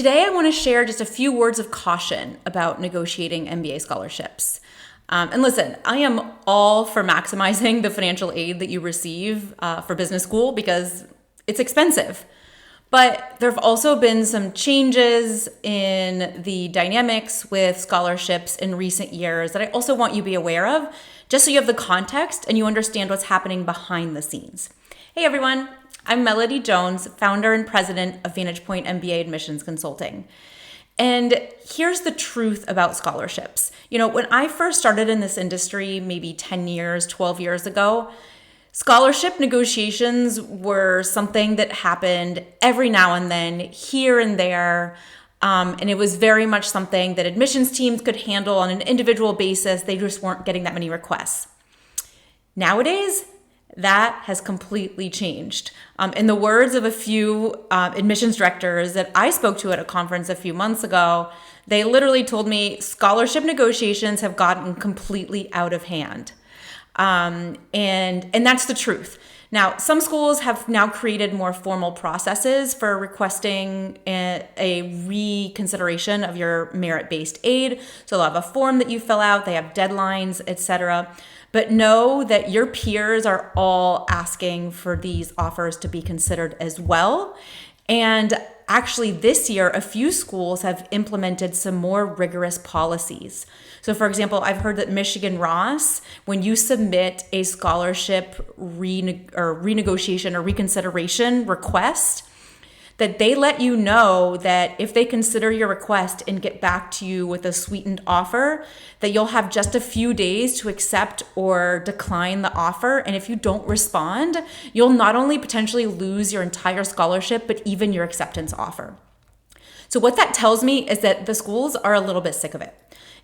Today, I want to share just a few words of caution about negotiating MBA scholarships. And listen, I am all for maximizing the financial aid that you receive for business school because it's expensive. But there have also been some changes in the dynamics with scholarships in recent years that I also want you to be aware of, just so you have the context and you understand what's happening behind the scenes. Hey everyone, I'm Melody Jones, founder and president of Vantage MBA Admissions Consulting. And here's the truth about scholarships. When I first started in this industry, maybe 10 years, 12 years ago, scholarship negotiations were something that happened every now and then, here and there. And it was very much something that admissions teams could handle on an individual basis. They just weren't getting that many requests. Nowadays, that has completely changed. In the words of a few admissions directors that I spoke to at a conference a few months ago, they literally told me scholarship negotiations have gotten completely out of hand. And that's the truth. Now, some schools have now created more formal processes for requesting a reconsideration of your merit-based aid. So they'll have a form that you fill out, they have deadlines, etc. But know that your peers are all asking for these offers to be considered as well. And actually this year, a few schools have implemented some more rigorous policies. So for example, I've heard that Michigan Ross, when you submit a scholarship renegotiation or reconsideration request, that they let you know that if they consider your request and get back to you with a sweetened offer, that you'll have just a few days to accept or decline the offer. And if you don't respond, you'll not only potentially lose your entire scholarship, but even your acceptance offer. So what that tells me is that the schools are a little bit sick of it.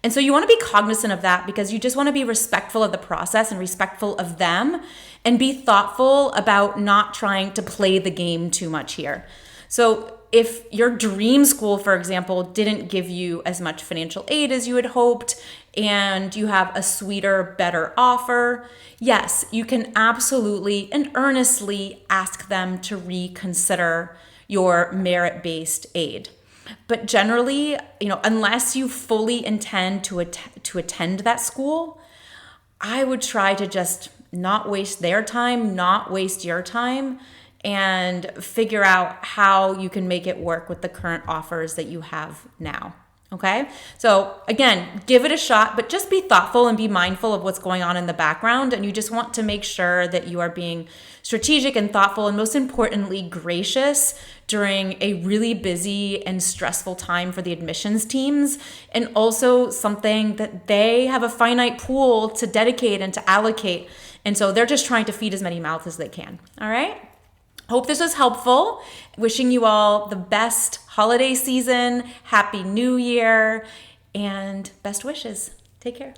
And so you want to be cognizant of that because you just want to be respectful of the process and respectful of them and be thoughtful about not trying to play the game too much here. So if your dream school, for example, didn't give you as much financial aid as you had hoped and you have a sweeter, better offer, yes, you can absolutely and earnestly ask them to reconsider your merit-based aid. But generally, unless you fully intend to attend that school, I would try to just not waste their time, not waste your time, and figure out how you can make it work with the current offers that you have now. Okay? So again, give it a shot, but just be thoughtful and be mindful of what's going on in the background. And you just want to make sure that you are being strategic and thoughtful and most importantly, gracious during a really busy and stressful time for the admissions teams. And also something that they have a finite pool to dedicate and to allocate. And so they're just trying to feed as many mouths as they can. All right? Hope this was helpful. Wishing you all the best holiday season, Happy New Year, and best wishes. Take care.